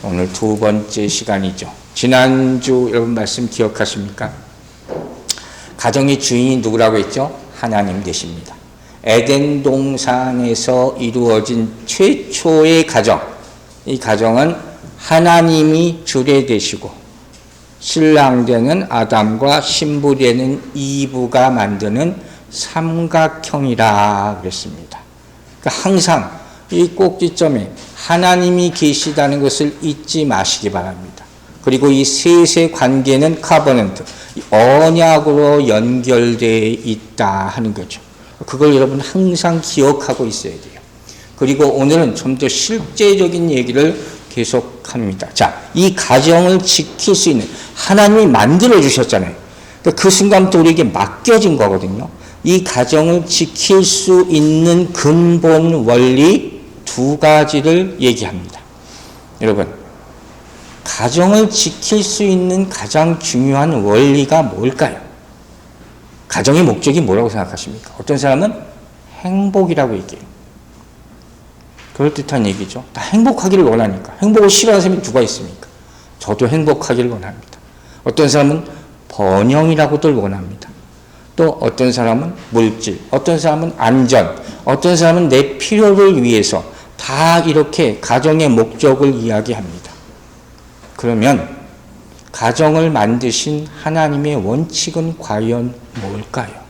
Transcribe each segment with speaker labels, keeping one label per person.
Speaker 1: 오늘 두 번째 시간이죠. 지난주 여러분 말씀 기억하십니까? 가정의 주인이 누구라고 했죠? 하나님 되십니다. 에덴 동산에서 이루어진 최초의 가정, 이 가정은 하나님이 주례되시고 신랑 되는 아담과 신부 되는 이브가 만드는 삼각형이라 그랬습니다. 그러니까 항상 이 꼭지점에 하나님이 계시다는 것을 잊지 마시기 바랍니다. 그리고 이 셋의 관계는 카버넌트, 언약으로 연결되어 있다 하는 거죠. 그걸 여러분 항상 기억하고 있어야 돼요. 그리고 오늘은 좀 더 실제적인 얘기를 계속합니다. 자, 이 가정을 지킬 수 있는 하나님이 만들어 주셨잖아요. 그 순간부터 우리에게 맡겨진 거거든요. 이 가정을 지킬 수 있는 근본 원리 두 가지를 얘기합니다. 여러분, 가정을 지킬 수 있는 가장 중요한 원리가 뭘까요? 가정의 목적이 뭐라고 생각하십니까? 어떤 사람은 행복이라고 얘기해요. 그럴듯한 얘기죠. 다 행복하기를 원하니까. 행복을 싫어하는 사람이 누가 있습니까? 저도 행복하기를 원합니다. 어떤 사람은 번영이라고들 원합니다. 또 어떤 사람은 물질, 어떤 사람은 안전, 어떤 사람은 내 필요를 위해서 다 이렇게 가정의 목적을 이야기합니다. 그러면 가정을 만드신 하나님의 원칙은 과연 뭘까요?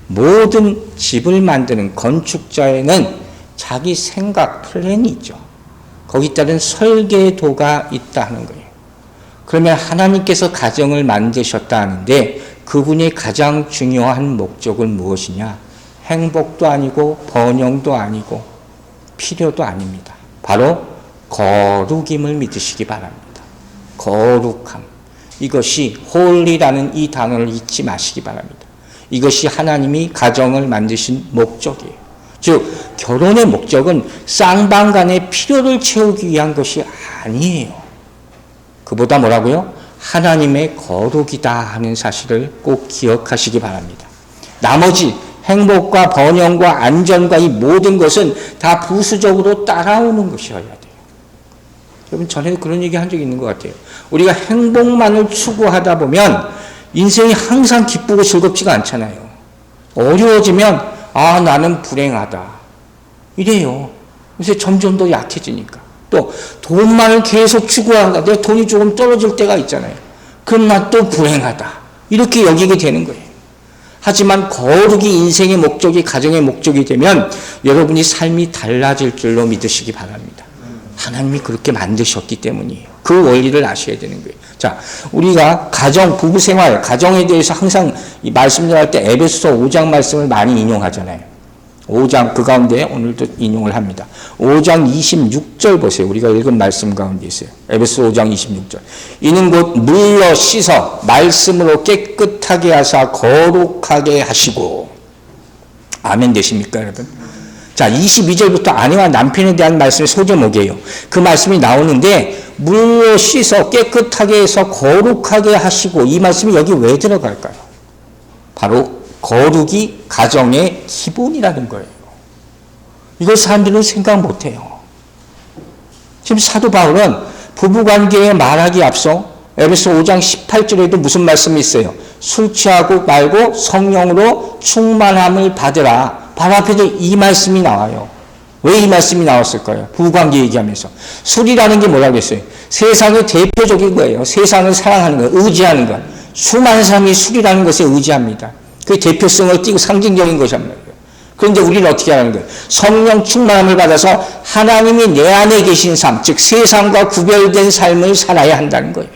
Speaker 1: 모든 집을 만드는 건축자에는 자기 생각, 플랜이 있죠. 거기에 따른 설계도가 있다는 거예요. 그러면 하나님께서 가정을 만드셨다 하는데 그분의 가장 중요한 목적은 무엇이냐? 행복도 아니고 번영도 아니고 필요도 아닙니다. 바로 거룩임을 믿으시기 바랍니다. 거룩함. 이것이 홀리라는 이 단어를 잊지 마시기 바랍니다. 이것이 하나님이 가정을 만드신 목적이에요. 즉 결혼의 목적은 쌍방간의 필요를 채우기 위한 것이 아니에요. 그보다 뭐라고요? 하나님의 거룩이다 하는 사실을 꼭 기억하시기 바랍니다. 나머지 행복과 번영과 안전과 이 모든 것은 다 부수적으로 따라오는 것이어야 돼요. 여러분 전에도 그런 얘기 한 적이 있는 것 같아요. 우리가 행복만을 추구하다 보면 인생이 항상 기쁘고 즐겁지가 않잖아요. 어려워지면 나는 불행하다 이래요. 요새 점점 더 약해지니까. 또 돈만을 계속 추구한다. 내 돈이 조금 떨어질 때가 있잖아요. 그럼 난 또 불행하다 이렇게 여기게 되는 거예요. 하지만 거룩이 인생의 목적이 가정의 목적이 되면 여러분이 삶이 달라질 줄로 믿으시기 바랍니다. 하나님이 그렇게 만드셨기 때문이에요. 그 원리를 아셔야 되는 거예요. 자, 우리가 가정, 부부생활, 가정에 대해서 항상 이 말씀을 할 때 에베소서 5장 말씀을 많이 인용하잖아요. 5장 그 가운데 오늘도 인용을 합니다. 5장 26절 보세요. 우리가 읽은 말씀 가운데 있어요. 에베소 5장 26절. 이는 곧 물로 씻어 말씀으로 깨끗하게 하사 거룩하게 하시고. 아멘 되십니까 여러분? 자, 22절부터 아내와 남편에 대한 말씀의 소제목이에요. 그 말씀이 나오는데 물로 씻어 깨끗하게 해서 거룩하게 하시고, 이 말씀이 여기 왜 들어갈까요? 바로 거룩이 가정의 기본이라는 거예요. 이걸 사람들은 생각 못해요. 지금 사도 바울은 부부관계에 말하기 앞서 에베소 5장 18절에도 무슨 말씀이 있어요? 술 취하고 말고 성령으로 충만함을 받으라. 바로 앞에도 이 말씀이 나와요. 왜 이 말씀이 나왔을까요? 부부관계 얘기하면서. 술이라는 게 뭐라고 했어요? 세상의 대표적인 거예요. 세상을 사랑하는 거, 의지하는 것. 수많은 사람이 술이라는 것에 의지합니다. 그 대표성을 띠고 상징적인 것이란 말이에요. 그런데 우리는 어떻게 하는 거예요? 성령 충만함을 받아서 하나님이 내 안에 계신 삶, 즉 세상과 구별된 삶을 살아야 한다는 거예요.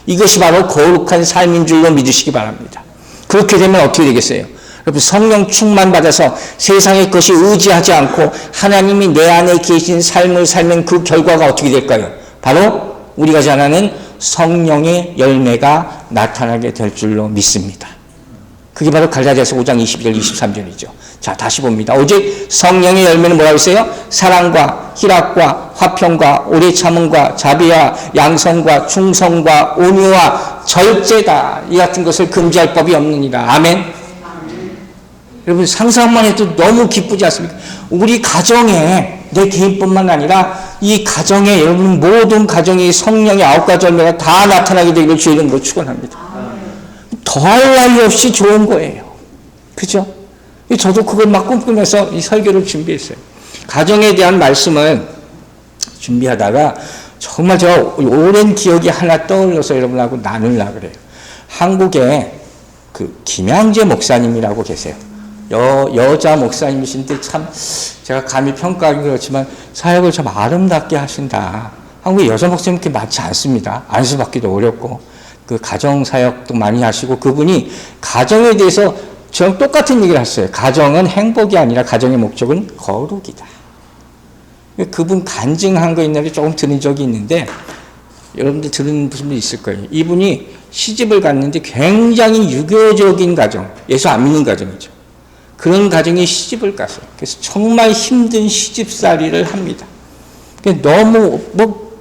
Speaker 1: 이것이 바로 거룩한 삶인 줄로 믿으시기 바랍니다. 그렇게 되면 어떻게 되겠어요? 여러분, 성령 충만 받아서 세상의 것이 의지하지 않고 하나님이 내 안에 계신 삶을 살면 그 결과가 어떻게 될까요? 바로 우리가 잘 아는 성령의 열매가 나타나게 될 줄로 믿습니다. 그게 바로 갈라디아서 5장 22절 23절이죠. 자, 다시 봅니다. 오직 성령의 열매는 뭐라고 했어요? 사랑과 희락과 화평과 오래 참음과 자비와 양성과 충성과 온유와 절제다. 이 같은 것을 금지할 법이 없느니라. 아멘. 여러분 상상만 해도 너무 기쁘지 않습니까? 우리 가정에 내 개인뿐만 아니라 이 가정에 여러분 모든 가정이 성령의 9가지 열매가 다 나타나게 되기를 주의 이름으로 축원합니다. 더할 나위 없이 좋은 거예요. 그죠? 저도 그걸 막 꿈꾸면서 이 설교를 준비했어요. 가정에 대한 말씀을 준비하다가 정말 제가 오랜 기억이 하나 떠올려서 여러분하고 나누려고 그래요. 한국에 그 김양재 목사님이라고 계세요. 여자 목사님이신데 참 제가 감히 평가하기 그렇지만 사역을 참 아름답게 하신다. 한국에 여자 목사님 그렇게 많지 않습니다. 안수받기도 어렵고 그 가정 사역도 많이 하시고 그분이 가정에 대해서 저랑 똑같은 얘기를 하셨어요. 가정은 행복이 아니라 가정의 목적은 거룩이다. 그분 간증한 거 있는데 조금 들은 적이 있는데 여러분들 들은 분도 있을 거예요. 이분이 시집을 갔는데 굉장히 유교적인 가정, 예수 안 믿는 가정이죠. 그런 가정에 시집을 갔어요. 그래서 정말 힘든 시집살이를 합니다. 너무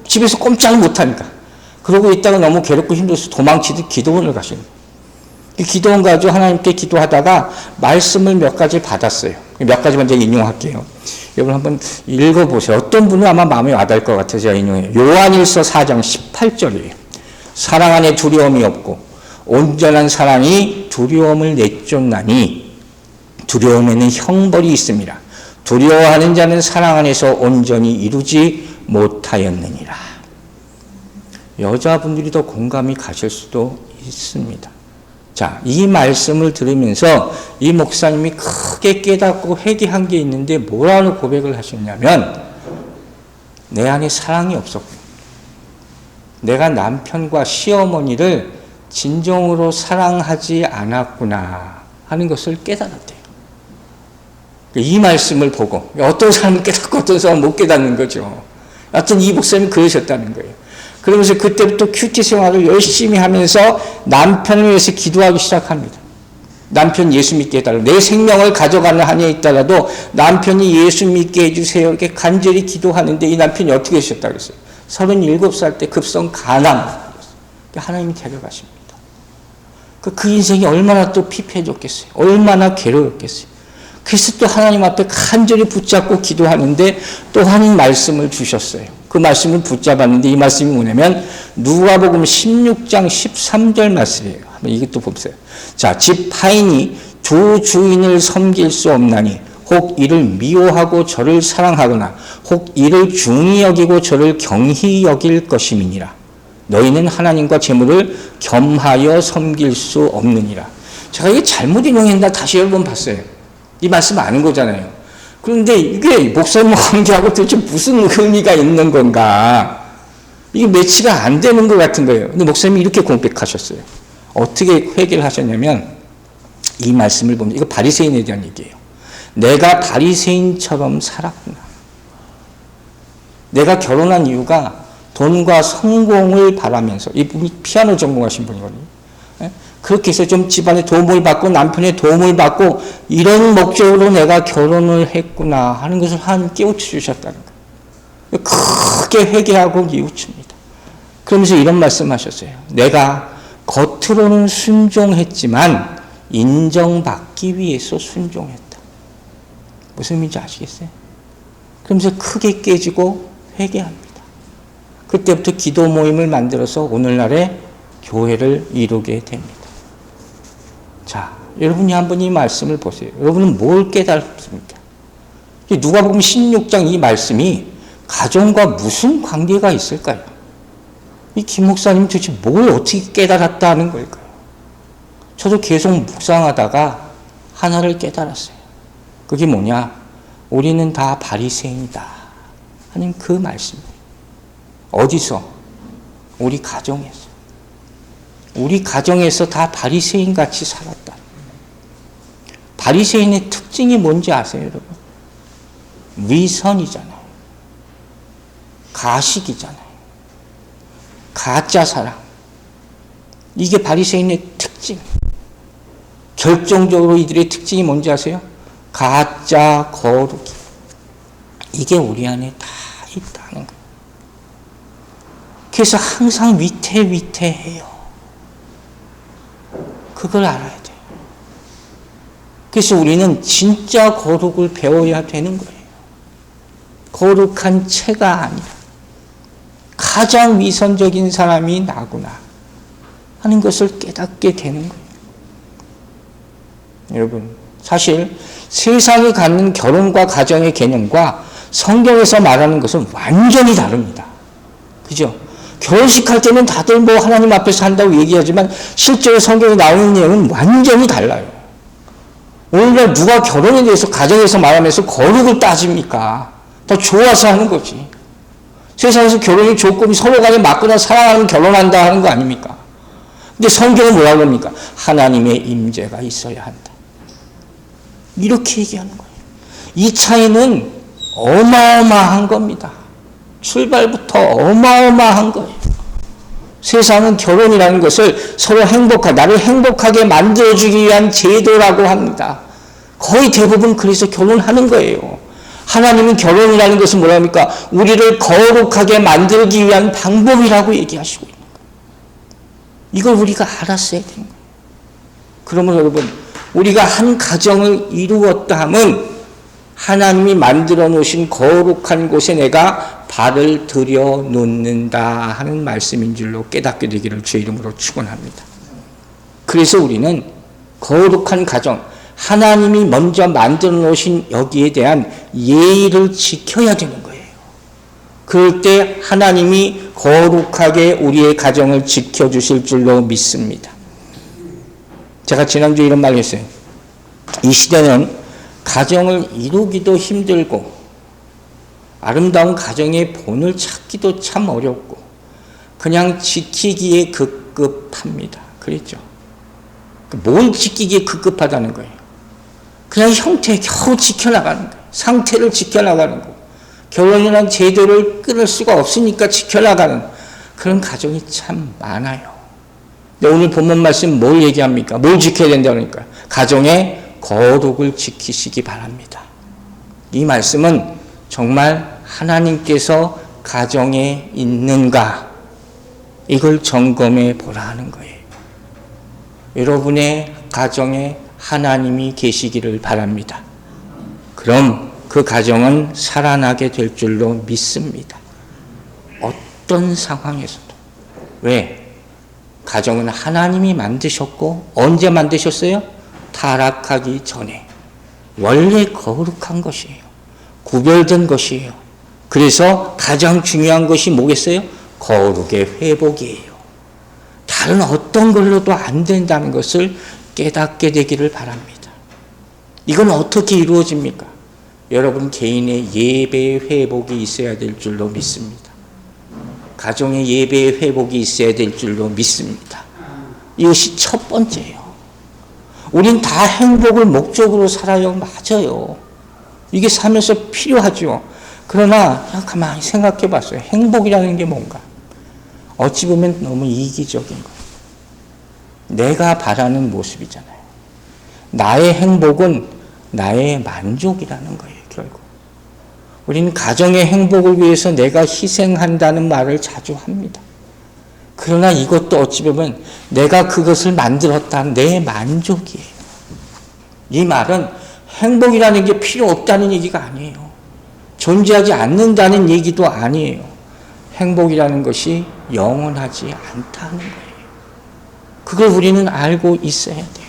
Speaker 1: 집에서 꼼짝 못하니까. 그러고 있다가 너무 괴롭고 힘들어서 도망치듯 기도원을 가시는 거예요. 기도원 가지고 하나님께 기도하다가 말씀을 몇 가지 받았어요. 몇 가지만 제가 인용할게요. 여러분 한번 읽어보세요. 어떤 분은 아마 마음에 와닿을 것 같아서 제가 인용해요. 요한일서 4장 18절이에요. 사랑 안에 두려움이 없고 온전한 사랑이 두려움을 내쫓나니 두려움에는 형벌이 있습니다. 두려워하는 자는 사랑 안에서 온전히 이루지 못하였느니라. 여자분들이 더 공감이 가실 수도 있습니다. 자, 이 말씀을 들으면서 이 목사님이 크게 깨닫고 회개한 게 있는데 뭐라는 고백을 하셨냐면 내 안에 사랑이 없었고 내가 남편과 시어머니를 진정으로 사랑하지 않았구나 하는 것을 깨달았대요. 이 말씀을 보고 어떤 사람은 깨닫고 어떤 사람은 못 깨닫는 거죠. 하여튼 이 목사님이 그러셨다는 거예요. 그러면서 그때부터 큐티 생활을 열심히 하면서 남편을 위해서 기도하기 시작합니다. 남편 예수 믿게 해달라고. 내 생명을 가져가는 한에 있더라도 남편이 예수 믿게 해주세요. 이렇게 간절히 기도하는데 이 남편이 어떻게 하셨다고 그랬어요? 37살 때 급성 간암. 하나님이 데려가십니다. 그 인생이 얼마나 또 피폐해졌겠어요. 얼마나 괴로웠겠어요. 그래서 또 하나님 앞에 간절히 붙잡고 기도하는데 또 하나님 말씀을 주셨어요. 그 말씀을 붙잡았는데 이 말씀이 뭐냐면 누가복음 16장 13절 말씀이에요. 한번 이것도 보세요. 자, 집 타인이 주 주인을 섬길 수 없나니 혹 이를 미워하고 저를 사랑하거나 혹 이를 중히 여기고 저를 경히 여길 것임이니라. 너희는 하나님과 재물을 겸하여 섬길 수 없느니라. 제가 이게 잘못 인용했나 다시 여러 번 봤어요. 이 말씀 아는 거잖아요. 그런데 이게 목사님 관계하고 도대체 무슨 의미가 있는 건가? 이게 매치가 안 되는 것 같은 거예요. 근데 목사님이 이렇게 고백하셨어요. 어떻게 회개를 하셨냐면 이 말씀을 보면 이거 바리새인에 대한 얘기예요. 내가 바리새인처럼 살았구나. 내가 결혼한 이유가 돈과 성공을 바라면서 이분이 피아노 전공하신 분이거든요. 그렇게 해서 좀 집안에 도움을 받고 남편의 도움을 받고 이런 목적으로 내가 결혼을 했구나 하는 것을 하나님 깨우쳐 주셨다는 거예요. 크게 회개하고 뉘우칩니다. 그러면서 이런 말씀하셨어요. 내가 겉으로는 순종했지만 인정받기 위해서 순종했다. 무슨 의미인지 아시겠어요? 그러면서 크게 깨지고 회개합니다. 그때부터 기도 모임을 만들어서 오늘날의 교회를 이루게 됩니다. 자, 여러분이 한번 이 말씀을 보세요. 여러분은 뭘 깨달습니까? 누가복음 16장 이 말씀이 가정과 무슨 관계가 있을까요? 이 김 목사님 도대체 뭘 어떻게 깨달았다는 걸까요? 저도 계속 묵상하다가 하나를 깨달았어요. 그게 뭐냐? 우리는 다 바리새인이다 하는 그 말씀이에요. 어디서? 우리 가정에서. 우리 가정에서 다 바리새인 같이 살았다. 바리새인의 특징이 뭔지 아세요, 여러분? 위선이잖아요. 가식이잖아요. 가짜 사랑. 이게 바리새인의 특징. 결정적으로 이들의 특징이 뭔지 아세요? 가짜 거룩이. 이게 우리 안에 다 있다는 거예요. 그래서 항상 위태위태해요. 그걸 알아야 돼요. 그래서 우리는 진짜 거룩을 배워야 되는 거예요. 거룩한 채가 아니라 가장 위선적인 사람이 나구나 하는 것을 깨닫게 되는 거예요. 여러분, 사실 세상이 갖는 결혼과 가정의 개념과 성경에서 말하는 것은 완전히 다릅니다. 그죠? 결혼식 할 때는 다들 뭐 하나님 앞에서 한다고 얘기하지만 실제로 성경에 나오는 내용은 완전히 달라요. 오늘날 누가 결혼에 대해서 가정에서 말하면서 거룩을 따집니까? 더 좋아서 하는 거지. 세상에서 결혼의 조건이 서로 간에 맞거나 사랑하면 결혼한다 하는 거 아닙니까? 근데 성경은 뭐라고 합니까? 하나님의 임재가 있어야 한다. 이렇게 얘기하는 거예요. 이 차이는 어마어마한 겁니다. 출발부터 어마어마한 거예요. 세상은 결혼이라는 것을 서로 나를 행복하게 만들어주기 위한 제도라고 합니다. 거의 대부분 그래서 결혼하는 거예요. 하나님은 결혼이라는 것은 뭐라 합니까? 우리를 거룩하게 만들기 위한 방법이라고 얘기하시고 있는 거예요. 이걸 우리가 알았어야 되는 거예요. 그러면 여러분, 우리가 한 가정을 이루었다 하면 하나님이 만들어 놓으신 거룩한 곳에 내가 발을 들여놓는다 하는 말씀인 줄로 깨닫게 되기를 주의 이름으로 축원합니다. 그래서 우리는 거룩한 가정, 하나님이 먼저 만들어 놓으신 여기에 대한 예의를 지켜야 되는 거예요. 그럴 때 하나님이 거룩하게 우리의 가정을 지켜주실 줄로 믿습니다. 제가 지난주에 이런 말을 했어요. 이 시대는 가정을 이루기도 힘들고 아름다운 가정의 본을 찾기도 참 어렵고 그냥 지키기에 급급합니다. 그랬죠? 뭘 지키기에 급급하다는 거예요? 그냥 형태 겨우 지켜나가는 거예요. 상태를 지켜나가는 거예요. 결혼이라는 제도를 끊을 수가 없으니까 지켜나가는 그런 가정이 참 많아요. 근데 오늘 본문 말씀 뭘 얘기합니까? 뭘 지켜야 된다니까? 가정의 거룩을 지키시기 바랍니다. 이 말씀은 정말 하나님께서 가정에 있는가 이걸 점검해 보라 하는 거예요. 여러분의 가정에 하나님이 계시기를 바랍니다. 그럼 그 가정은 살아나게 될 줄로 믿습니다. 어떤 상황에서도. 왜? 가정은 하나님이 만드셨고 언제 만드셨어요? 타락하기 전에. 원래 거룩한 것이에요. 구별된 것이에요. 그래서 가장 중요한 것이 뭐겠어요? 거룩의 회복이에요. 다른 어떤 걸로도 안 된다는 것을 깨닫게 되기를 바랍니다. 이건 어떻게 이루어집니까? 여러분 개인의 예배의 회복이 있어야 될 줄로 믿습니다. 가정의 예배의 회복이 있어야 될 줄로 믿습니다. 이것이 첫 번째예요. 우린 다 행복을 목적으로 살아요. 맞아요. 이게 살면서 필요하죠. 그러나 가만히 생각해 봤어요. 행복이라는 게 뭔가? 어찌 보면 너무 이기적인 거예요. 내가 바라는 모습이잖아요. 나의 행복은 나의 만족이라는 거예요. 결국. 우리는 가정의 행복을 위해서 내가 희생한다는 말을 자주 합니다. 그러나 이것도 어찌 보면 내가 그것을 만들었다는 내 만족이에요. 이 말은 행복이라는 게 필요 없다는 얘기가 아니에요. 존재하지 않는다는 얘기도 아니에요. 행복이라는 것이 영원하지 않다는 거예요. 그걸 우리는 알고 있어야 돼요.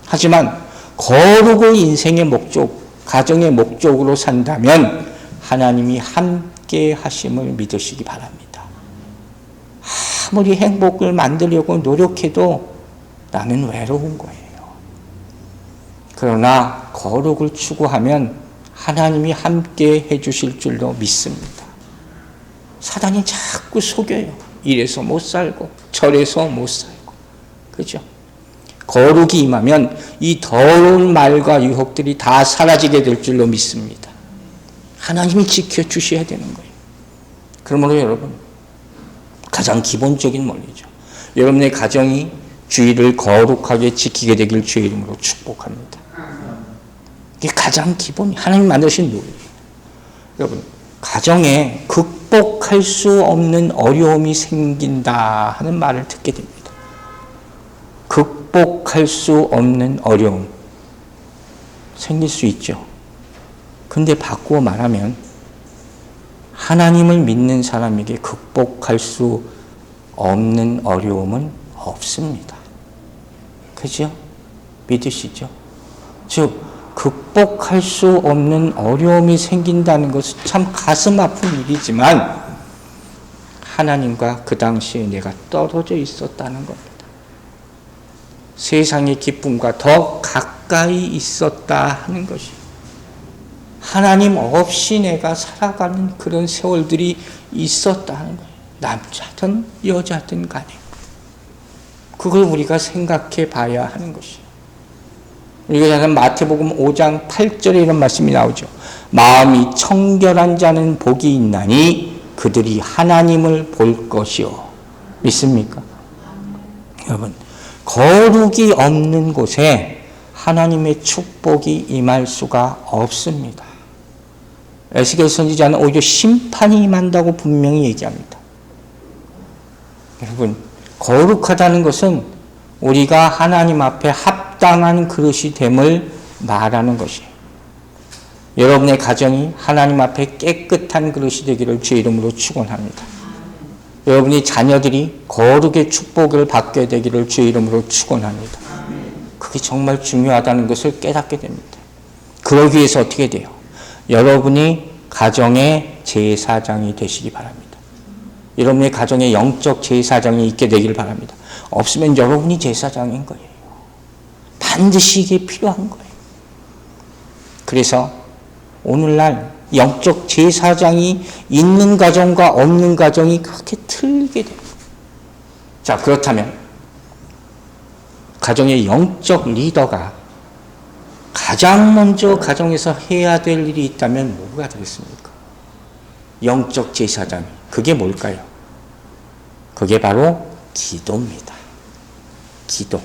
Speaker 1: 하지만 거룩을 인생의 목적, 가정의 목적으로 산다면 하나님이 함께 하심을 믿으시기 바랍니다. 아무리 행복을 만들려고 노력해도 나는 외로운 거예요. 그러나 거룩을 추구하면 하나님이 함께 해주실 줄로 믿습니다. 사단이 자꾸 속여요. 이래서 못 살고 저래서 못 살고. 그죠? 거룩이 임하면 이 더러운 말과 유혹들이 다 사라지게 될 줄로 믿습니다. 하나님이 지켜주셔야 되는 거예요. 그러므로 여러분, 가장 기본적인 원리죠. 여러분의 가정이 주의를 거룩하게 지키게 되길 주의 이름으로 축복합니다. 이게 가장 기본이 하나님 만드신 노래예요. 여러분, 가정에 극복할 수 없는 어려움이 생긴다 하는 말을 듣게 됩니다. 극복할 수 없는 어려움 생길 수 있죠. 근데 바꾸어 말하면 하나님을 믿는 사람에게 극복할 수 없는 어려움은 없습니다. 그죠? 믿으시죠? 즉 극복할 수 없는 어려움이 생긴다는 것은 참 가슴 아픈 일이지만 하나님과 그 당시에 내가 떨어져 있었다는 겁니다. 세상의 기쁨과 더 가까이 있었다 하는 것이, 하나님 없이 내가 살아가는 그런 세월들이 있었다는 거예요. 남자든 여자든 간에. 그걸 우리가 생각해 봐야 하는 것이에요. 우리가 잘 아는 마태복음 5장 8절에 이런 말씀이 나오죠. 마음이 청결한 자는 복이 있나니 그들이 하나님을 볼 것이요. 믿습니까? 여러분, 거룩이 없는 곳에 하나님의 축복이 임할 수가 없습니다. 에스겔 선지자는 오히려 심판이 임한다고 분명히 얘기합니다. 여러분, 거룩하다는 것은 우리가 하나님 앞에 합당한 그릇이 됨을 말하는 것이에요. 여러분의 가정이 하나님 앞에 깨끗한 그릇이 되기를 주의 이름으로 축원합니다. 여러분의 자녀들이 거룩의 축복을 받게 되기를 주의 이름으로 축원합니다. 그게 정말 중요하다는 것을 깨닫게 됩니다. 그러기 위해서 어떻게 돼요? 여러분이 가정의 제사장이 되시기 바랍니다. 여러분의 가정에 영적 제사장이 있게 되기를 바랍니다. 없으면 여러분이 제사장인 거예요. 반드시 이게 필요한 거예요. 그래서 오늘날 영적 제사장이 있는 가정과 없는 가정이 그렇게 틀리게 돼요. 자, 그렇다면 가정의 영적 리더가 가장 먼저 가정에서 해야 될 일이 있다면 뭐가 되겠습니까? 영적 제사장이. 그게 뭘까요? 그게 바로 기도입니다. 기도.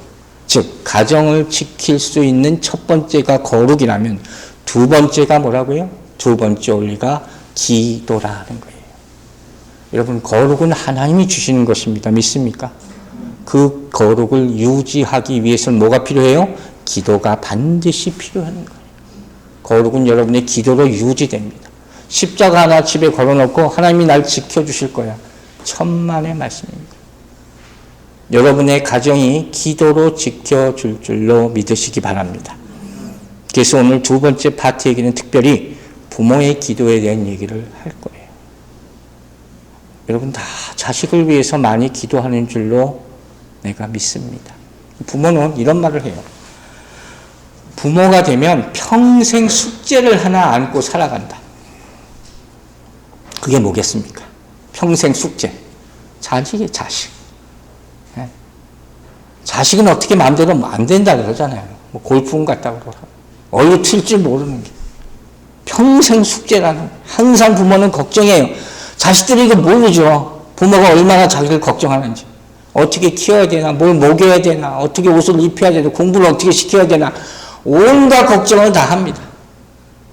Speaker 1: 즉 가정을 지킬 수 있는 첫 번째가 거룩이라면 두 번째가 뭐라고요? 두 번째 원리가 기도라는 거예요. 여러분, 거룩은 하나님이 주시는 것입니다. 믿습니까? 그 거룩을 유지하기 위해서는 뭐가 필요해요? 기도가 반드시 필요한 거예요. 거룩은 여러분의 기도로 유지됩니다. 십자가 하나 집에 걸어놓고 하나님이 날 지켜주실 거야. 천만의 말씀입니다. 여러분의 가정이 기도로 지켜줄 줄로 믿으시기 바랍니다. 그래서 오늘 두 번째 파트 얘기는 특별히 부모의 기도에 대한 얘기를 할 거예요. 여러분 다 자식을 위해서 많이 기도하는 줄로 내가 믿습니다. 부모는 이런 말을 해요. 부모가 되면 평생 숙제를 하나 안고 살아간다. 그게 뭐겠습니까? 평생 숙제. 자식이 자식. 네. 자식은 어떻게 마음대로 안 된다 그러잖아요. 뭐 골프공 같다고 그러고. 얼른 튈 줄 모르는 게. 평생 숙제라는. 항상 부모는 걱정해요. 자식들이 이거 모르죠. 부모가 얼마나 자기를 걱정하는지. 어떻게 키워야 되나, 뭘 먹여야 되나, 어떻게 옷을 입혀야 되나, 공부를 어떻게 시켜야 되나, 온갖 걱정을 다 합니다.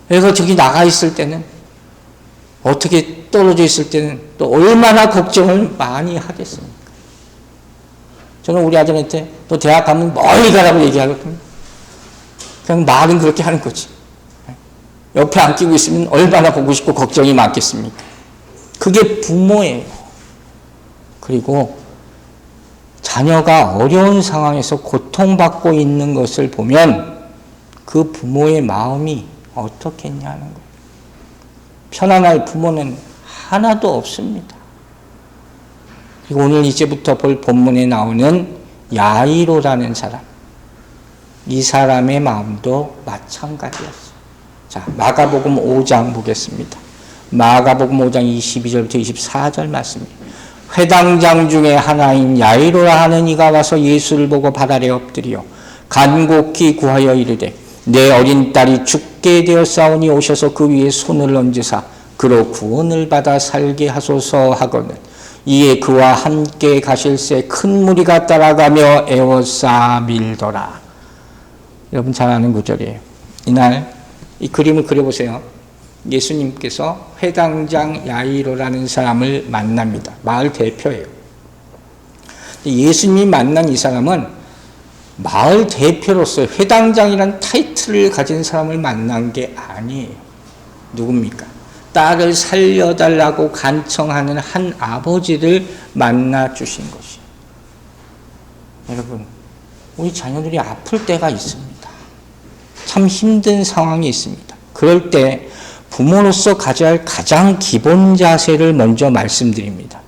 Speaker 1: 그래서 저기 나가 있을 때는, 어떻게 떨어져 있을 때는 또 얼마나 걱정을 많이 하겠습니까? 저는 우리 아들한테 또 대학 가면 멀리 가라고 얘기하거든요. 그냥 말은 그렇게 하는 거지. 옆에 안 끼고 있으면 얼마나 보고 싶고 걱정이 많겠습니까? 그게 부모예요. 그리고 자녀가 어려운 상황에서 고통받고 있는 것을 보면 그 부모의 마음이 어떻겠냐는 거예요. 편안할 부모는 하나도 없습니다. 그리고 오늘 이제부터 볼 본문에 나오는 야이로라는 사람, 이 사람의 마음도 마찬가지였어요. 자, 마가복음 5장 보겠습니다. 마가복음 5장 22절부터 24절 말씀입니다. 회당장 중에 하나인 야이로라 하는 이가 와서 예수를 보고 발 아래 엎드려 간곡히 구하여 이르되 내 어린 딸이 죽게 되었사오니 오셔서 그 위에 손을 얹으사 그로 구원을 받아 살게 하소서 하거늘 이에 그와 함께 가실새 큰 무리가 따라가며 애워싸 밀더라. 여러분 잘 아는 구절이에요. 이날 이 그림을 그려보세요. 예수님께서 회당장 야이로라는 사람을 만납니다. 마을 대표예요. 예수님이 만난 이 사람은 마을 대표로서 회당장이라는 타이틀을 가진 사람을 만난 게 아니에요. 누굽니까? 딸을 살려달라고 간청하는 한 아버지를 만나 주신 것이. 여러분, 우리 자녀들이 아플 때가 있습니다. 참 힘든 상황이 있습니다. 그럴 때 부모로서 가져야 할 가장 기본 자세를 먼저 말씀드립니다.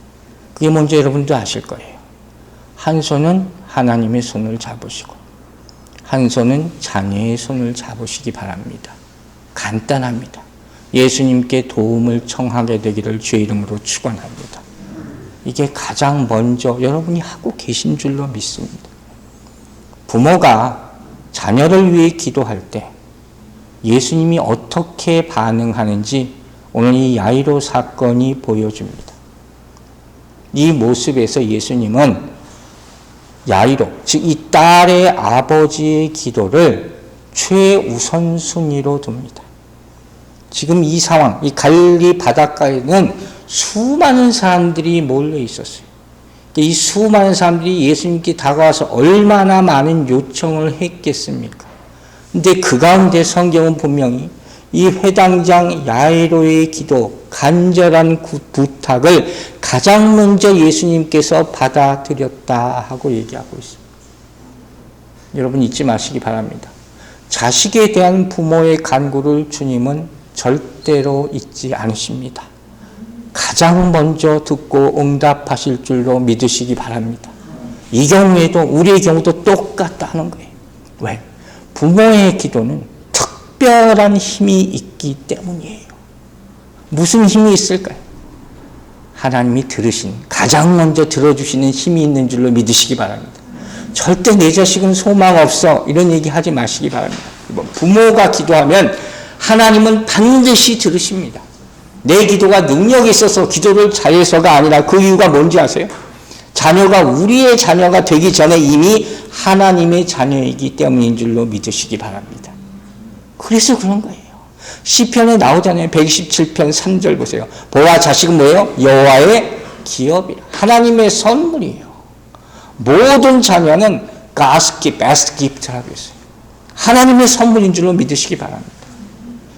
Speaker 1: 그게 먼저 여러분도 아실 거예요. 한 손은 하나님의 손을 잡으시고 한 손은 자녀의 손을 잡으시기 바랍니다. 간단합니다. 예수님께 도움을 청하게 되기를 주의 이름으로 축원합니다. 이게 가장 먼저 여러분이 하고 계신 줄로 믿습니다. 부모가 자녀를 위해 기도할 때 예수님이 어떻게 반응하는지 오늘 이 야이로 사건이 보여줍니다. 이 모습에서 예수님은 야이로, 즉 이 딸의 아버지의 기도를 최우선순위로 둡니다. 지금 이 상황, 이 갈릴리 바닷가에는 수많은 사람들이 몰려 있었어요. 이 수많은 사람들이 예수님께 다가와서 얼마나 많은 요청을 했겠습니까? 근데 그 가운데 성경은 분명히 이 회당장 야이로의 기도, 간절한 부탁을 가장 먼저 예수님께서 받아들였다 하고 얘기하고 있습니다. 여러분 잊지 마시기 바랍니다. 자식에 대한 부모의 간구를 주님은 절대로 잊지 않으십니다. 가장 먼저 듣고 응답하실 줄로 믿으시기 바랍니다. 이 경우에도 우리의 경우도 똑같다는 거예요. 왜? 부모의 기도는 특별한 힘이 있기 때문이에요. 무슨 힘이 있을까요? 하나님이 들으신, 가장 먼저 들어주시는 힘이 있는 줄로 믿으시기 바랍니다. 절대 내 자식은 소망 없어 이런 얘기 하지 마시기 바랍니다. 부모가 기도하면 하나님은 반드시 들으십니다. 내 기도가 능력이 있어서 기도를 잘해서가 아니라 그 이유가 뭔지 아세요? 자녀가 우리의 자녀가 되기 전에 이미 하나님의 자녀이기 때문인 줄로 믿으시기 바랍니다. 그래서 그런 거예요. 시편에 나오잖아요. 127편 3절 보세요. 보아 자식은 뭐예요? 여호와의 기업이라. 하나님의 선물이에요. 모든 자녀는 God's best gift라고 했어요. 하나님의 선물인 줄로 믿으시기 바랍니다.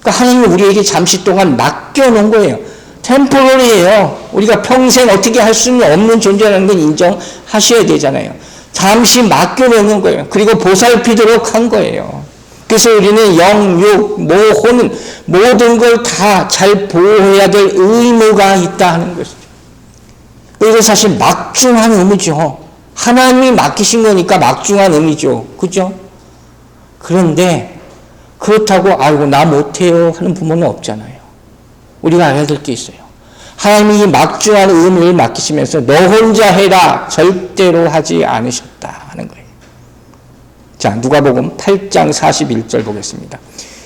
Speaker 1: 그러니까 하나님은 우리에게 잠시 동안 맡겨놓은 거예요. 템포러리예요. 우리가 평생 어떻게 할 수는 없는 존재라는 건 인정하셔야 되잖아요. 잠시 맡겨놓는 거예요. 그리고 보살피도록 한 거예요. 그래서 우리는 영, 육, 호는 모든 걸 다 잘 보호해야 될 의무가 있다 하는 것이죠. 이거 사실 막중한 의무죠. 하나님이 맡기신 거니까 막중한 의미죠. 그죠? 그런데 그렇다고 아이고 나 못해요 하는 부모는 없잖아요. 우리가 알아야 될 게 있어요. 하나님이 이 막중한 의무를 맡기시면서 너 혼자 해라 절대로 하지 않으셨다 하는 거예요. 자, 누가복음 8장 41절 보겠습니다.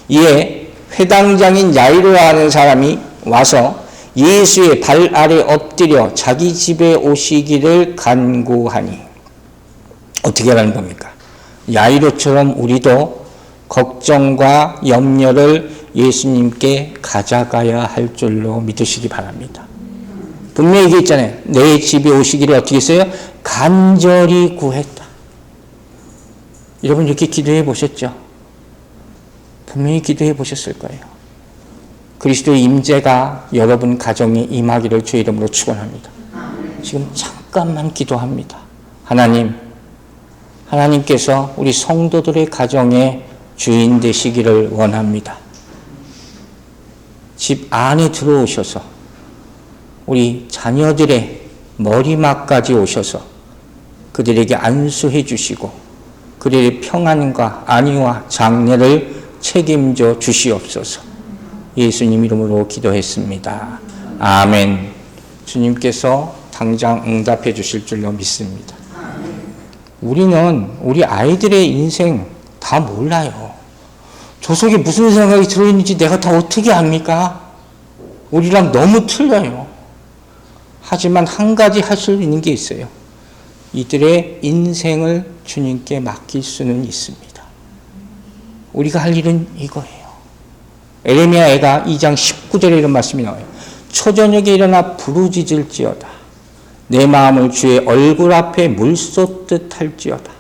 Speaker 1: 이에 회당장인 야이로라는 사람이 와서 예수의 발 아래 엎드려 자기 집에 오시기를 간구하니. 어떻게 하라는 겁니까? 야이로처럼 우리도 걱정과 염려를 예수님께 가져가야 할 줄로 믿으시기 바랍니다. 분명히 얘기 있잖아요. 내 집에 오시기를 어떻게 했어요? 간절히 구했다. 여러분 이렇게 기도해 보셨죠? 분명히 기도해 보셨을 거예요. 그리스도의 임재가 여러분 가정에 임하기를 주의 이름으로 축원합니다. 지금 잠깐만 기도합니다. 하나님께서 우리 성도들의 가정에 주인 되시기를 원합니다. 집 안에 들어오셔서 우리 자녀들의 머리맡까지 오셔서 그들에게 안수해 주시고 그들의 평안과 안위와 장래를 책임져 주시옵소서. 예수님 이름으로 기도했습니다. 아멘. 주님께서 당장 응답해 주실 줄로 믿습니다. 우리는 우리 아이들의 인생 다 몰라요. 저 속에 무슨 생각이 들어있는지 내가 다 어떻게 압니까? 우리랑 너무 틀려요. 하지만 한 가지 할 수 있는 게 있어요. 이들의 인생을 주님께 맡길 수는 있습니다. 우리가 할 일은 이거예요. 에레미야가 2장 19절에 이런 말씀이 나와요. 초저녁에 일어나 부르짖을지어다. 내 마음을 주의 얼굴 앞에 물 쏟듯 할지어다.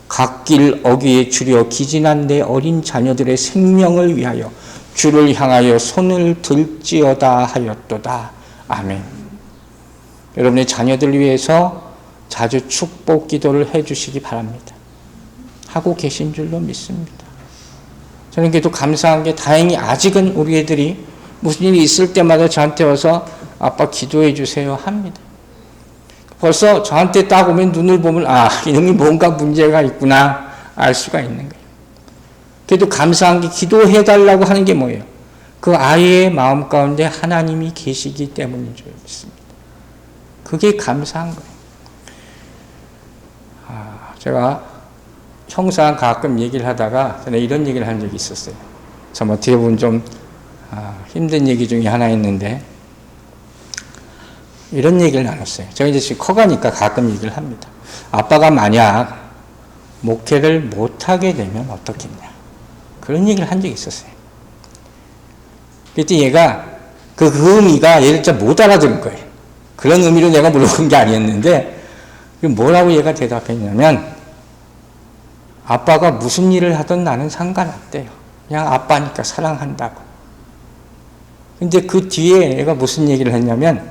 Speaker 1: 갓길 어귀에 주려 기진한 내 어린 자녀들의 생명을 위하여 주를 향하여 손을 들지어다 하였도다. 아멘. 여러분의 자녀들 위해서 자주 축복 기도를 해주시기 바랍니다. 하고 계신 줄로 믿습니다. 저는 그래도 감사한 게 다행히 아직은 우리 애들이 무슨 일이 있을 때마다 저한테 와서 아빠 기도해 주세요 합니다. 벌써 저한테 딱 오면 눈을 보면 이놈이 뭔가 문제가 있구나 알 수가 있는 거예요. 그래도 감사한 게 기도해 달라고 하는 게 뭐예요? 그 아이의 마음 가운데 하나님이 계시기 때문인 줄 믿습니다. 그게 감사한 거예요. 제가 형사랑 가끔 얘기를 하다가 저는 이런 얘기를 한 적이 있었어요. 참 어떻게 보면 좀 힘든 얘기 중에 하나 있는데 이런 얘기를 나눴어요. 제가 이제 지금 커가니까 가끔 얘기를 합니다. 아빠가 만약 목회를 못하게 되면 어떻겠냐. 그런 얘기를 한 적이 있었어요. 그때 얘가 그 의미가 얘를 진짜 못 알아들은 거예요. 그런 의미로 내가 물어본 게 아니었는데 뭐라고 얘가 대답했냐면 아빠가 무슨 일을 하든 나는 상관없대요. 그냥 아빠니까 사랑한다고. 근데 그 뒤에 얘가 무슨 얘기를 했냐면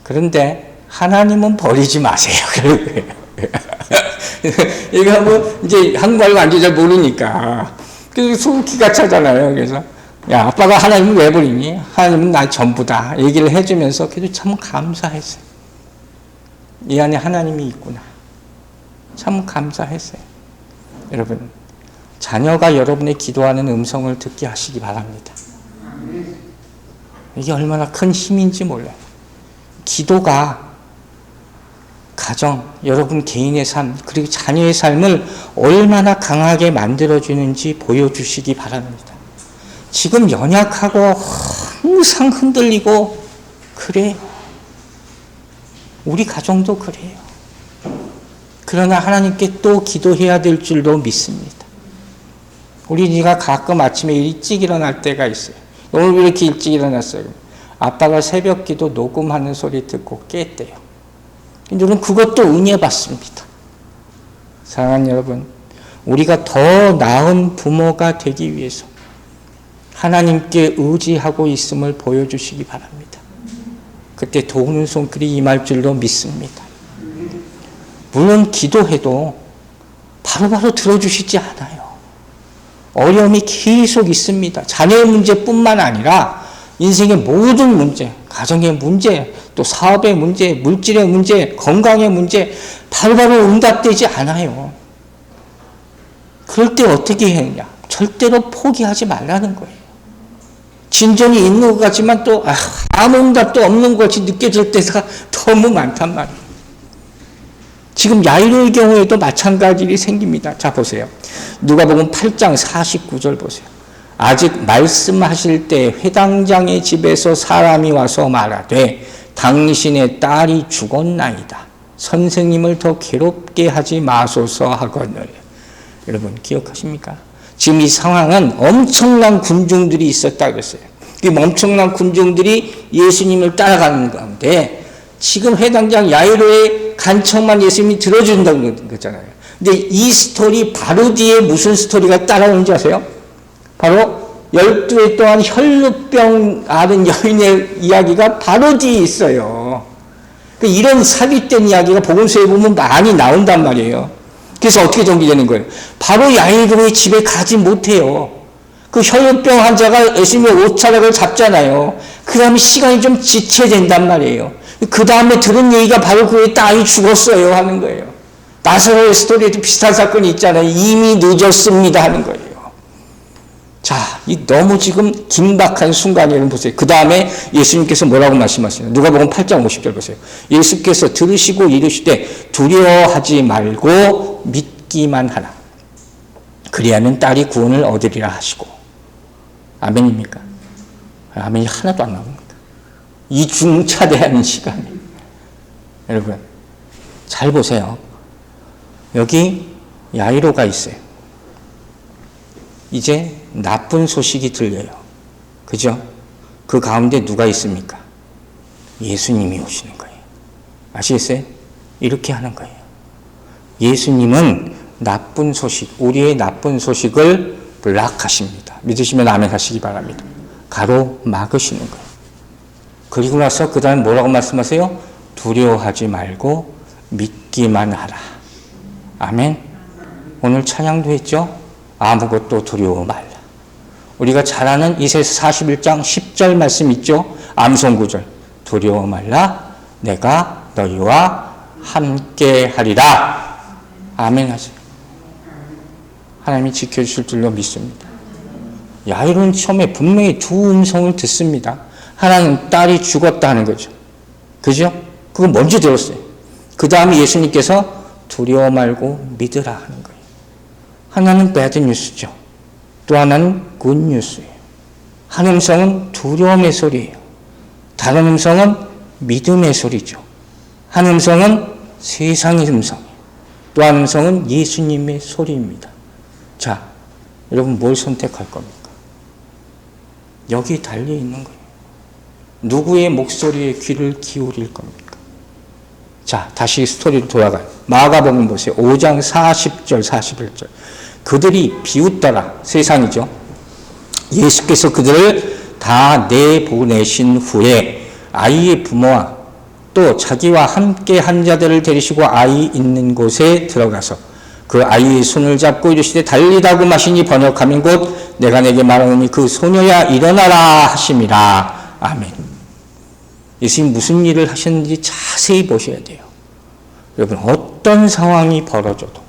Speaker 1: 그런데 하나님은 버리지 마세요. 그런 거예요. 얘가 뭐 이제 한국말로 완전히 잘 모르니까 그래서 속기가 차잖아요. 그래서 야 아빠가 하나님은 왜 버리니? 하나님은 난 전부다. 얘기를 해주면서 그래도 참 감사했어요. 이 안에 하나님이 있구나. 참 감사했어요. 여러분 자녀가 여러분의 기도하는 음성을 듣게 하시기 바랍니다. 이게 얼마나 큰 힘인지 몰라요. 기도가 가정, 여러분 개인의 삶, 그리고 자녀의 삶을 얼마나 강하게 만들어주는지 보여주시기 바랍니다. 지금 연약하고 항상 흔들리고 그래요. 우리 가정도 그래요. 그러나 하나님께 또 기도해야 될 줄도 믿습니다. 우리가 가끔 아침에 일찍 일어날 때가 있어요. 오늘 왜 이렇게 일찍 일어났어요? 아빠가 새벽 기도 녹음하는 소리 듣고 깼대요. 저는 그것도 은혜 받습니다. 사랑하는 여러분, 우리가 더 나은 부모가 되기 위해서 하나님께 의지하고 있음을 보여주시기 바랍니다. 그때 도우는 손길이 임할 줄로 믿습니다. 물론 기도해도 바로바로 들어주시지 않아요. 어려움이 계속 있습니다. 자녀의 문제뿐만 아니라 인생의 모든 문제, 가정의 문제, 또 사업의 문제, 물질의 문제, 건강의 문제 바로바로 응답되지 않아요. 그럴 때 어떻게 해야 하냐? 절대로 포기하지 말라는 거예요. 진전이 있는 것 같지만 또 아무 응답도 없는 것 같이 느껴질 때가 너무 많단 말이에요. 지금 야이로의 경우에도 마찬가지 일이 생깁니다. 자 보세요. 누가복음 8장 49절 보세요. 아직 말씀하실 때 회당장의 집에서 사람이 와서 말하되 당신의 딸이 죽었나이다. 선생님을 더 괴롭게 하지 마소서 하거늘. 여러분 기억하십니까? 지금 이 상황은 엄청난 군중들이 있었다 그랬어요. 그 엄청난 군중들이 예수님을 따라가는 가운데 지금 회당장 야이로의 간청만 예수님이 들어준다는 거잖아요. 근데 이 스토리 바로 뒤에 무슨 스토리가 따라오는지 아세요? 바로 12해 동안 혈루병 앓은 여인의 이야기가 바로 뒤에 있어요. 이런 삽입된 이야기가 복음서에 보면 많이 나온단 말이에요. 그래서 어떻게 전개되는 거예요? 바로 야이로의 집에 가지 못해요. 그 혈루병 환자가 예수님의 옷자락을 잡잖아요. 그 다음에 시간이 좀 지체된단 말이에요. 그 다음에 들은 얘기가 바로 그의 딸이 죽었어요 하는 거예요. 나사로의 스토리에도 비슷한 사건이 있잖아요. 이미 늦었습니다 하는 거예요. 자, 이 너무 지금 긴박한 순간이라는 보세요. 그 다음에 예수님께서 뭐라고 말씀하시나요? 누가복음 8장 50절 보세요. 예수께서 들으시고 이르시되 두려워하지 말고 믿기만 하라. 그리하면 딸이 구원을 얻으리라 하시고. 아멘입니까? 아멘이 하나도 안 나옵니다. 이 중차대한 시간에. 여러분, 잘 보세요. 여기 야이로가 있어요. 이제 나쁜 소식이 들려요. 그죠? 그 가운데 누가 있습니까? 예수님이 오시는 거예요. 아시겠어요? 이렇게 하는 거예요. 예수님은 나쁜 소식, 우리의 나쁜 소식을 블락하십니다. 믿으시면 아멘 하시기 바랍니다. 가로막으시는 거예요. 그리고 나서 그 다음에 뭐라고 말씀하세요? 두려워하지 말고 믿기만 하라. 아멘. 오늘 찬양도 했죠? 아무것도 두려워 말라. 우리가 잘 아는 이사야서 41장 10절 말씀 있죠? 암송구절. 두려워 말라. 내가 너희와 함께 하리라. 아멘 하세요. 하나님이 지켜주실 줄로 믿습니다. 야이로는 처음에 분명히 두 음성을 듣습니다. 하나는 딸이 죽었다는 거죠. 그죠? 그거 먼저 들었어요. 그 다음에 예수님께서 두려워 말고 믿으라 하는 거예요. 하나는 배드 뉴스죠. 또 하나는 굿 뉴스예요. 한 음성은 두려움의 소리예요. 다른 음성은 믿음의 소리죠. 한 음성은 세상의 음성이에요. 또 한 음성은 예수님의 소리입니다. 자, 여러분 뭘 선택할 겁니까? 여기 달려 있는 거예요. 누구의 목소리에 귀를 기울일 겁니까? 자, 다시 스토리로 돌아가요. 마가복음 보세요. 5장 40절, 41절. 그들이 비웃더라. 세상이죠. 예수께서 그들을 다 내보내신 후에 아이의 부모와 또 자기와 함께 한 자들을 데리시고 아이 있는 곳에 들어가서 그 아이의 손을 잡고 이르시되 달리다고 마시니 번역하면 곧 내가 내게 말하노니 그 소녀야 일어나라 하심이라. 아멘. 예수님 무슨 일을 하셨는지 자세히 보셔야 돼요. 여러분 어떤 상황이 벌어져도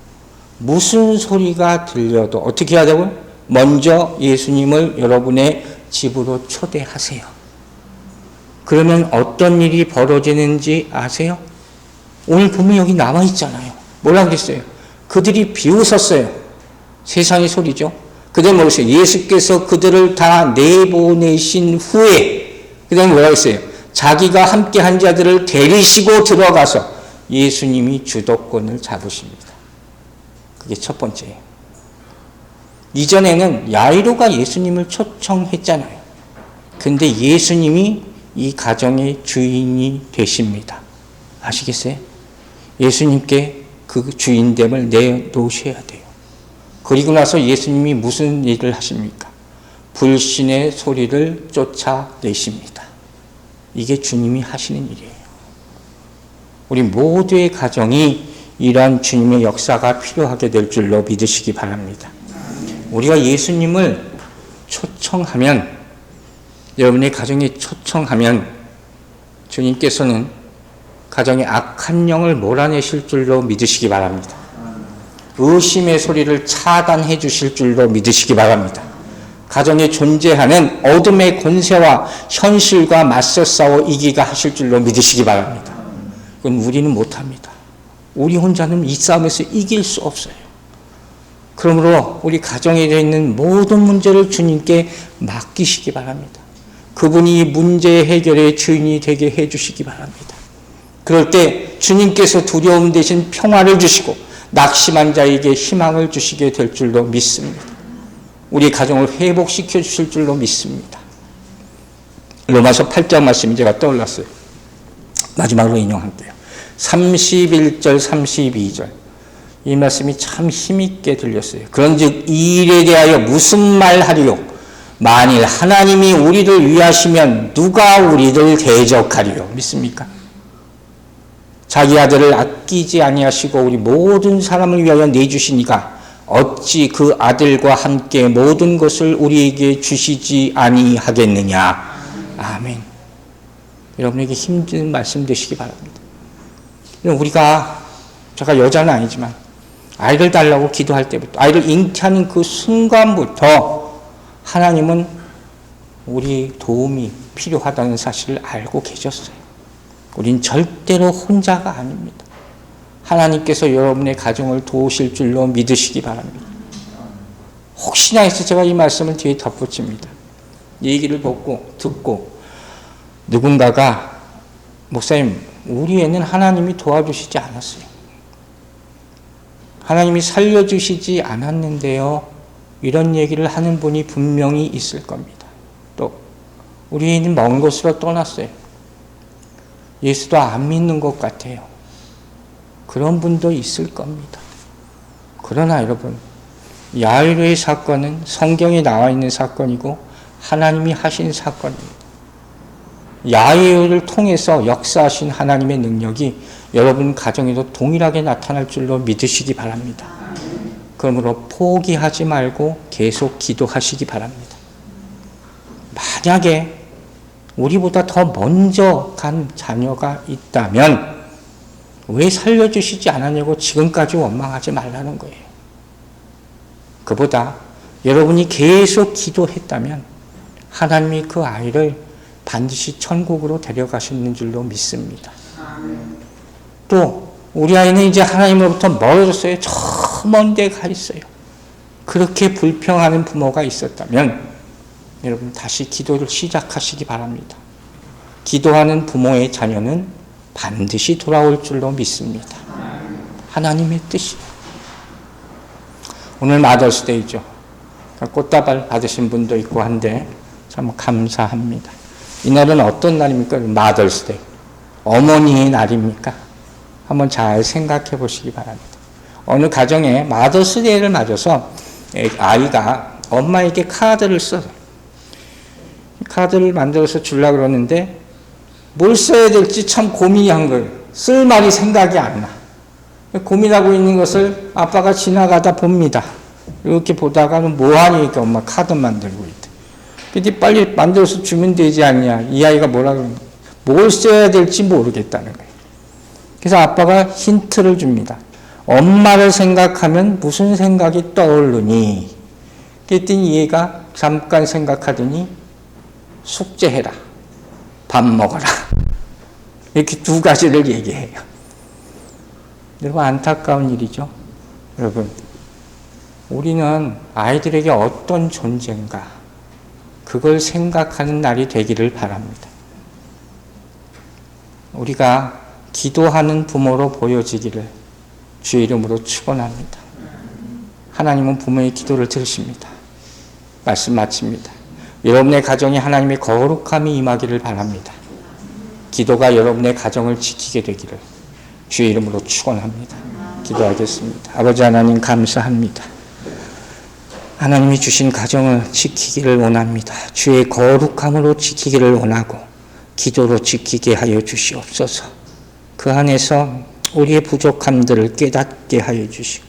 Speaker 1: 무슨 소리가 들려도 어떻게 해야 되고요? 먼저 예수님을 여러분의 집으로 초대하세요. 그러면 어떤 일이 벌어지는지 아세요? 오늘 보면 여기 나와 있잖아요. 뭐라 그랬어요? 그들이 비웃었어요. 세상의 소리죠. 그다음에 뭐랬어요? 예수께서 그들을 다 내보내신 후에 그 다음에 뭐라 그랬어요? 자기가 함께 한 자들을 데리시고 들어가서 예수님이 주도권을 잡으십니다. 그게 첫 번째예요. 이전에는 야이로가 예수님을 초청했잖아요. 근데 예수님이 이 가정의 주인이 되십니다. 아시겠어요? 예수님께 그 주인됨을 내놓으셔야 돼요. 그리고 나서 예수님이 무슨 일을 하십니까? 불신의 소리를 쫓아내십니다. 이게 주님이 하시는 일이에요. 우리 모두의 가정이 이러한 주님의 역사가 필요하게 될 줄로 믿으시기 바랍니다. 우리가 예수님을 초청하면 여러분의 가정에 초청하면 주님께서는 가정의 악한 영을 몰아내실 줄로 믿으시기 바랍니다. 의심의 소리를 차단해 주실 줄로 믿으시기 바랍니다. 가정에 존재하는 어둠의 권세와 현실과 맞서 싸워 이기가 하실 줄로 믿으시기 바랍니다. 그건 우리는 못합니다. 우리 혼자는 이 싸움에서 이길 수 없어요. 그러므로 우리 가정에 있는 모든 문제를 주님께 맡기시기 바랍니다. 그분이 문제 해결의 주인이 되게 해주시기 바랍니다. 그럴 때 주님께서 두려움 대신 평화를 주시고 낙심한 자에게 희망을 주시게 될 줄로 믿습니다. 우리 가정을 회복시켜 주실 줄로 믿습니다. 로마서 8장 말씀이 제가 떠올랐어요. 마지막으로 인용할게요. 31절 32절 이 말씀이 참 힘있게 들렸어요. 그런즉 이 일에 대하여 무슨 말하리요? 만일 하나님이 우리를 위하시면 누가 우리를 대적하리요? 믿습니까? 자기 아들을 아끼지 아니하시고 우리 모든 사람을 위하여 내주시니까 어찌 그 아들과 함께 모든 것을 우리에게 주시지 아니하겠느냐. 아멘. 여러분에게 힘든 말씀 되시기 바랍니다. 우리가 제가 여자는 아니지만 아이를 달라고 기도할 때부터 아이를 잉태하는 그 순간부터 하나님은 우리 도움이 필요하다는 사실을 알고 계셨어요. 우린 절대로 혼자가 아닙니다. 하나님께서 여러분의 가정을 도우실 줄로 믿으시기 바랍니다. 혹시나 해서 제가 이 말씀을 뒤에 덧붙입니다. 이 얘기를 듣고 누군가가 목사님 우리 애는 하나님이 도와주시지 않았어요. 하나님이 살려주시지 않았는데요. 이런 얘기를 하는 분이 분명히 있을 겁니다. 또 우리 애는 먼 곳으로 떠났어요. 예수도 안 믿는 것 같아요. 그런 분도 있을 겁니다. 그러나 여러분 야이로의 사건은 성경에 나와 있는 사건이고 하나님이 하신 사건입니다. 야이로를 통해서 역사하신 하나님의 능력이 여러분 가정에도 동일하게 나타날 줄로 믿으시기 바랍니다. 그러므로 포기하지 말고 계속 기도하시기 바랍니다. 만약에 우리보다 더 먼저 간 자녀가 있다면 왜 살려주시지 않았냐고 지금까지 원망하지 말라는 거예요. 그보다 여러분이 계속 기도했다면 하나님이 그 아이를 반드시 천국으로 데려가시는 줄로 믿습니다. 또 우리 아이는 이제 하나님으로부터 멀어졌어요. 저 먼 데 가 있어요. 그렇게 불평하는 부모가 있었다면 여러분 다시 기도를 시작하시기 바랍니다. 기도하는 부모의 자녀는 반드시 돌아올 줄로 믿습니다. 하나님의 뜻이. 오늘 마더스데이죠. 꽃다발 받으신 분도 있고 한데 참 감사합니다. 이날은 어떤 날입니까? 마더스데이. 어머니의 날입니까? 한번 잘 생각해 보시기 바랍니다. 어느 가정에 마더스데이를 맞아서 아이가 엄마에게 카드를 써서 카드를 만들어서 주려고 그러는데 뭘 써야 될지 참 고민이 한 거예요. 쓸 말이 생각이 안 나. 고민하고 있는 것을 아빠가 지나가다 봅니다. 이렇게 보다가는 뭐하니? 그러니까 엄마 카드 만들고 있대. 근데 빨리 만들어서 주면 되지 않냐. 이 아이가 뭐라 그러는 거예요. 뭘 써야 될지 모르겠다는 거예요. 그래서 아빠가 힌트를 줍니다. 엄마를 생각하면 무슨 생각이 떠오르니? 그랬더니 얘가 잠깐 생각하더니 숙제해라. 밥 먹어라. 이렇게 두 가지를 얘기해요. 여러분 안타까운 일이죠. 여러분 우리는 아이들에게 어떤 존재인가 그걸 생각하는 날이 되기를 바랍니다. 우리가 기도하는 부모로 보여지기를 주의 이름으로 축원합니다. 하나님은 부모의 기도를 들으십니다. 말씀 마칩니다. 여러분의 가정에 하나님의 거룩함이 임하기를 바랍니다. 기도가 여러분의 가정을 지키게 되기를 주의 이름으로 축원합니다. 기도하겠습니다. 아버지 하나님 감사합니다. 하나님이 주신 가정을 지키기를 원합니다. 주의 거룩함으로 지키기를 원하고 기도로 지키게 하여 주시옵소서. 그 안에서 우리의 부족함들을 깨닫게 하여 주시고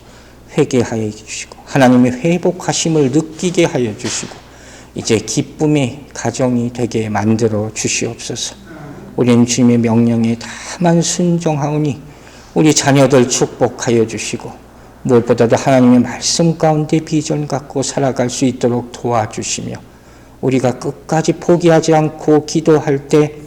Speaker 1: 회개하여 주시고 하나님의 회복하심을 느끼게 하여 주시고 이제 기쁨의 가정이 되게 만들어 주시옵소서. 우리는 주님의 명령에 다만 순종하오니 우리 자녀들 축복하여 주시고 무엇보다도 하나님의 말씀 가운데 비전 갖고 살아갈 수 있도록 도와주시며 우리가 끝까지 포기하지 않고 기도할 때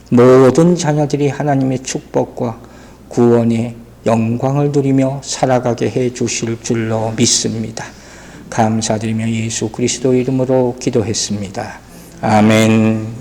Speaker 1: 모든 자녀들이 하나님의 축복과 구원의 영광을 누리며 살아가게 해 주실 줄로 믿습니다. 감사드리며 예수 그리스도 이름으로 기도했습니다. 아멘.